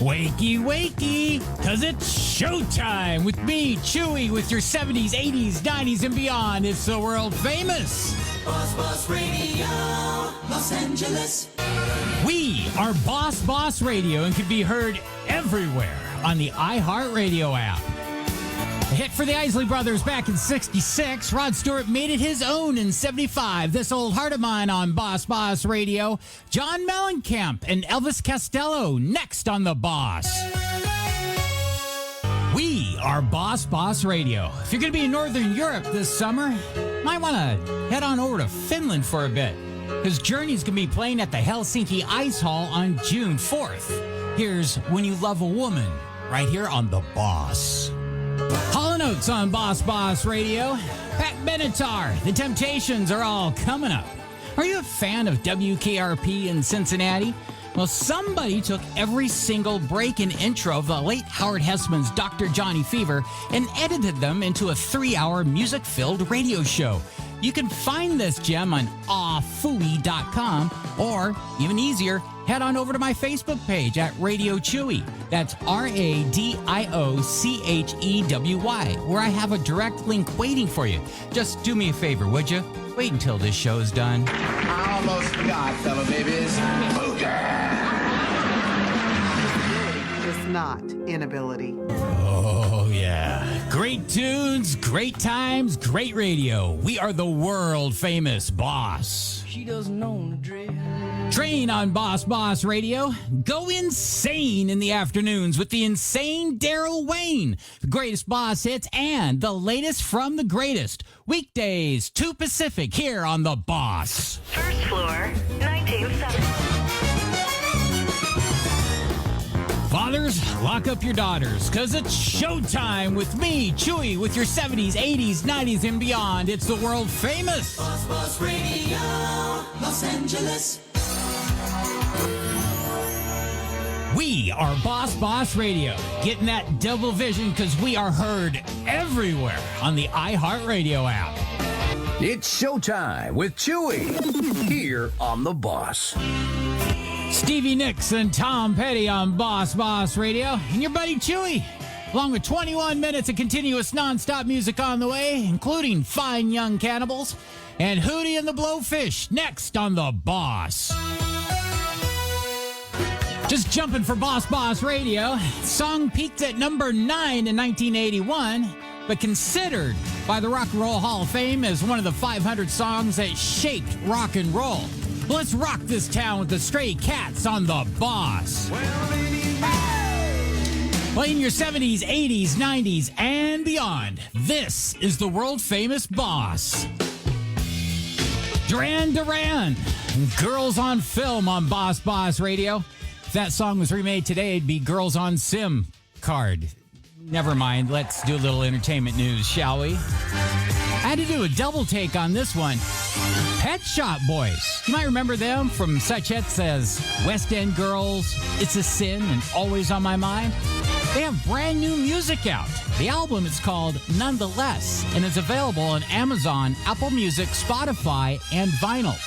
Wakey, wakey, cause it's showtime with me, Chewy, with your 70s, 80s, 90s, and beyond. It's the world famous Boss Radio, Los Angeles. We are Boss Radio and can be heard everywhere on the iHeartRadio app. A hit for the Isley Brothers back in 66. Rod Stewart made it his own in 75. This Old Heart of Mine on Boss Radio. John Mellencamp and Elvis Costello next on The Boss. We are Boss Radio. If you're going to be in Northern Europe this summer, might want to head on over to Finland for a bit, because Journey's going to be playing at the Helsinki Ice Hall on June 4th. Here's When You Love a Woman, right here on The Boss. Hall & Oates on Boss Radio. Pat Benatar, The Temptations are all coming up. Are you a fan of WKRP in Cincinnati? Well, somebody took every single break and intro of the late Howard Hessman's Dr. Johnny Fever and edited them into a 3-hour music-filled radio show. You can find this gem on awfooey.com, or even easier, head on over to my Facebook page at Radio Chewy. That's RADIOCHEWY, where I have a direct link waiting for you. Just do me a favor, would you? Wait until this show's done. I almost forgot, fellow babies. It's not inability. Oh, yeah. Great tunes, great times, great radio. We are the world famous Boss. She doesn't own a dress. Train on Boss Radio. Go insane in the afternoons with the insane Daryl Wayne. The greatest Boss hits and the latest from the greatest. Weekdays, 2 Pacific, here on The Boss. First floor, 1970. Fathers, lock up your daughters, because it's showtime with me, Chewy, with your 70s, 80s, 90s, and beyond. It's the world famous Boss Radio, Los Angeles. We are Boss Radio, getting that double vision because we are heard everywhere on the iHeartRadio app. It's showtime with Chewy here on The Boss. Stevie Nicks and Tom Petty on Boss Radio, and your buddy Chewy, along with 21 minutes of continuous nonstop music on the way, including Fine Young Cannibals and Hootie and the Blowfish next on The Boss. Just jumping for Boss Radio. Song peaked at number 9 in 1981, but considered by the Rock and Roll Hall of Fame as one of the 500 songs that shaped rock and roll. Let's rock this town with the Stray Cats on The Boss. Playing your 70s, 80s, 90s, and beyond. This is the world famous Boss. Duran, Girls on Film on Boss Radio. If that song was remade today, it'd be Girls on Sim card. Never mind, let's do a little entertainment news, shall we? I had to do a double take on this one. Pet Shop Boys. You might remember them from such hits as West End Girls, It's a Sin, and Always on My Mind. They have brand new music out. The album is called Nonetheless and is available on Amazon, Apple Music, Spotify, and vinyl.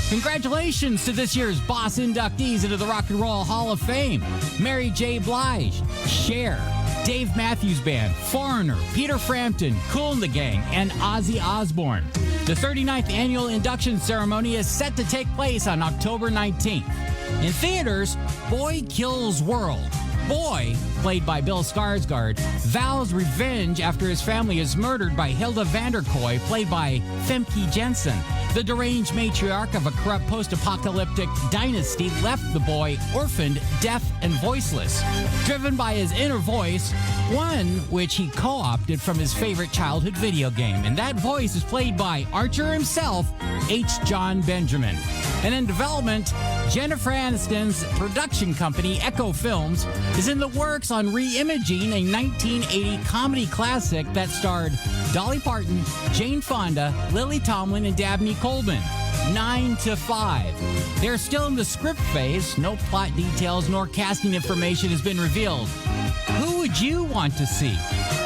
Congratulations to this year's Boss inductees into the Rock and Roll Hall of Fame. Mary J. Blige, Cher, Dave Matthews Band, Foreigner, Peter Frampton, Kool and the Gang, and Ozzy Osbourne. The 39th annual induction ceremony is set to take place on October 19th. In theaters, Boy Kills World. Boy, played by Bill Skarsgård, vows revenge after his family is murdered by Hilda Vanderkoy, played by Femke Jensen. The deranged matriarch of a corrupt post-apocalyptic dynasty left the boy orphaned, deaf, and voiceless. Driven by his inner voice, one which he co-opted from his favorite childhood video game. And that voice is played by Archer himself, H. John Benjamin. And in development, Jennifer Aniston's production company, Echo Films, is in the works on re-imaging a 1980 comedy classic that starred Dolly Parton, Jane Fonda, Lily Tomlin, and Dabney Coleman. 9 to 5. They're still in the script phase. No plot details nor casting information has been revealed. Who would you want to see?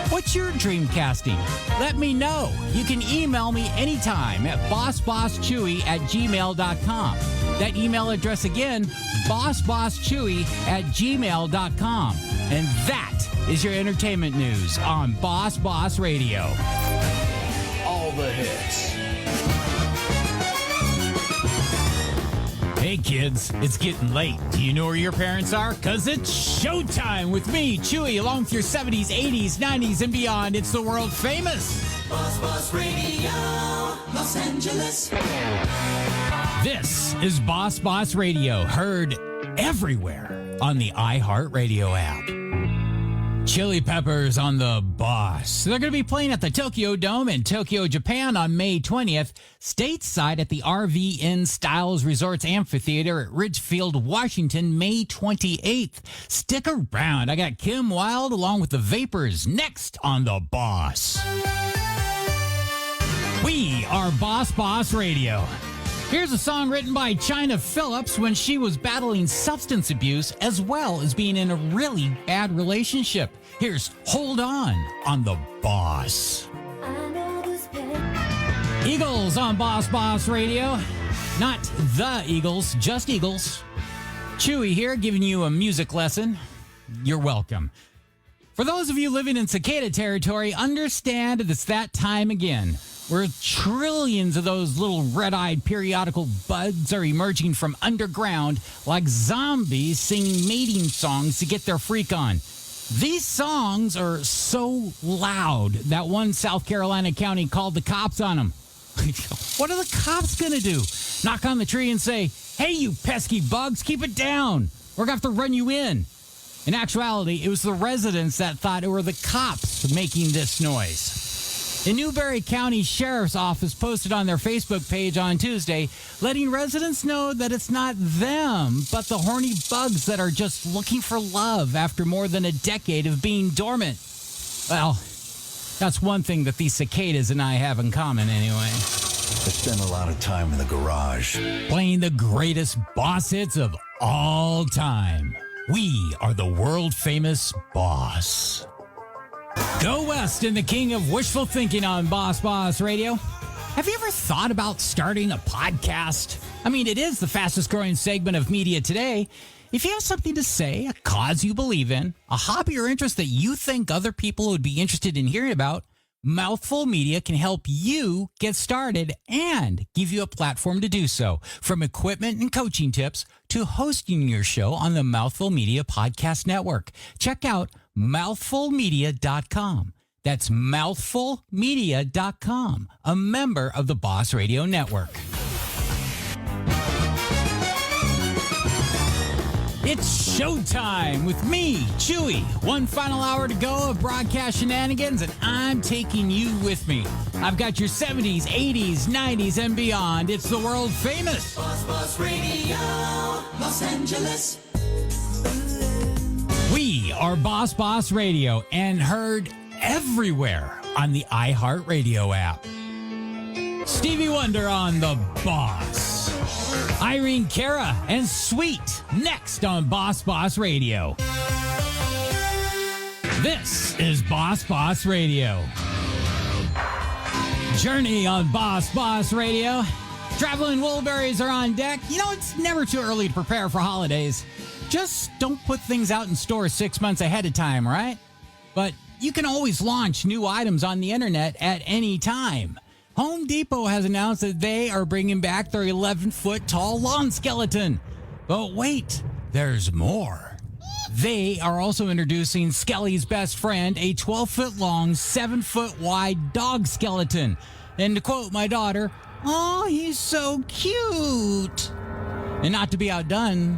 What's your dream casting? Let me know. You can email me anytime at bossbosschewy@gmail.com. That email address again, bossbosschewy@gmail.com. And that is your entertainment news on Boss Boss Radio. All the hits. Hey kids, it's getting late. Do you know where your parents are? Because it's showtime with me, Chewy, along with your 70s, 80s, 90s, and beyond. It's the world famous Boss Boss Radio, Los Angeles. This is Boss Boss Radio, heard everywhere on the iHeartRadio app. Chili Peppers on the Boss. They're going to be playing at the Tokyo Dome in Tokyo, Japan on May 20th, stateside at the RVN Styles Resorts Amphitheater at Ridgefield, Washington, May 28th. Stick around. I got Kim Wilde along with the Vapors next on the Boss. We are Boss Boss Radio. Here's a song written by China Phillips when she was battling substance abuse as well as being in a really bad relationship. Here's Hold On the Boss. Eagles on Boss Boss Radio. Not the Eagles, just Eagles. Chewy here giving you a music lesson. You're welcome. For those of you living in cicada territory, understand it's that time again, where trillions of those little red-eyed periodical buds are emerging from underground like zombies singing mating songs to get their freak on. These songs are so loud that one South Carolina county called the cops on them. What are the cops going to do? Knock on the tree and say, "Hey, you pesky bugs, keep it down. We're going to have to run you in." In actuality, it was the residents that thought it were the cops making this noise. The Newberry County Sheriff's Office posted on their Facebook page on Tuesday, letting residents know that it's not them, but the horny bugs that are just looking for love after more than a decade of being dormant. Well, that's one thing that these cicadas and I have in common anyway. I spend a lot of time in the garage. Playing the greatest boss hits of all time. We are the world famous Boss. Go West and the king of wishful thinking on Boss Boss Radio. Have you ever thought about starting a podcast? I mean, it is the fastest growing segment of media today. If you have something to say, a cause you believe in, a hobby or interest that you think other people would be interested in hearing about, Mouthful Media can help you get started and give you a platform to do so. From equipment and coaching tips to hosting your show on the Mouthful Media Podcast Network. Check out mouthfulmedia.com. That's mouthfulmedia.com, a member of the Boss Radio Network. It's showtime with me, Chewy. One final hour to go of broadcast shenanigans, and I'm taking you with me. I've got your 70s, 80s, 90s, and beyond. It's the world famous Boss Boss Radio, Los Angeles. We are Boss Boss Radio and heard everywhere on the iHeartRadio app. Stevie Wonder on the Boss. Irene Cara and Sweet next on Boss Boss Radio. This is Boss Boss Radio. Journey on Boss Boss Radio. Traveling Woolberries are on deck. You know, it's never too early to prepare for holidays. Just don't put things out in stores 6 months ahead of time, right? But you can always launch new items on the internet at any time. Home Depot has announced that they are bringing back their 11-foot tall lawn skeleton. But wait, there's more. They are also introducing Skelly's best friend, a 12-foot long, 7-foot wide dog skeleton. And to quote my daughter, "Oh, he's so cute." And not to be outdone,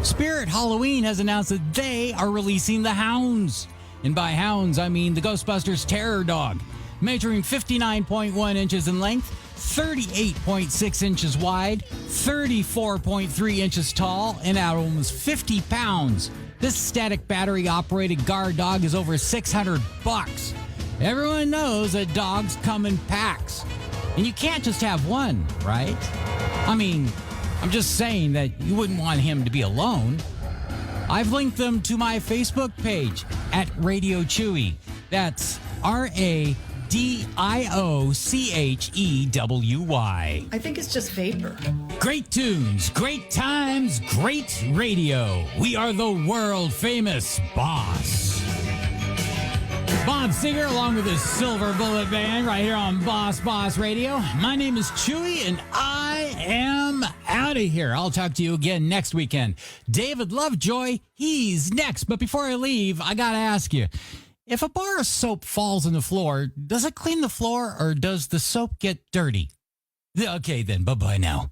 Spirit Halloween has announced that they are releasing the Hounds. And by Hounds, I mean the Ghostbusters Terror Dog. Measuring 59.1 inches in length, 38.6 inches wide, 34.3 inches tall, and at almost 50 pounds. This static battery-operated guard dog is over $600. Everyone knows that dogs come in packs. And you can't just have one, right? I mean, I'm just saying that you wouldn't want him to be alone. I've linked them to my Facebook page at Radio Chewy. That's RADIO DIOCHEWY. I think it's just vapor. Great tunes, great times, great radio. We are the world famous Boss. Bob Singer along with his Silver Bullet Band right here on Boss Radio. My name is Chewy and I am out of here. I'll talk to you again next weekend. David Lovejoy, he's next. But before I leave, I got to ask you, if a bar of soap falls on the floor, does it clean the floor or does the soap get dirty? Okay, then. Bye-bye now.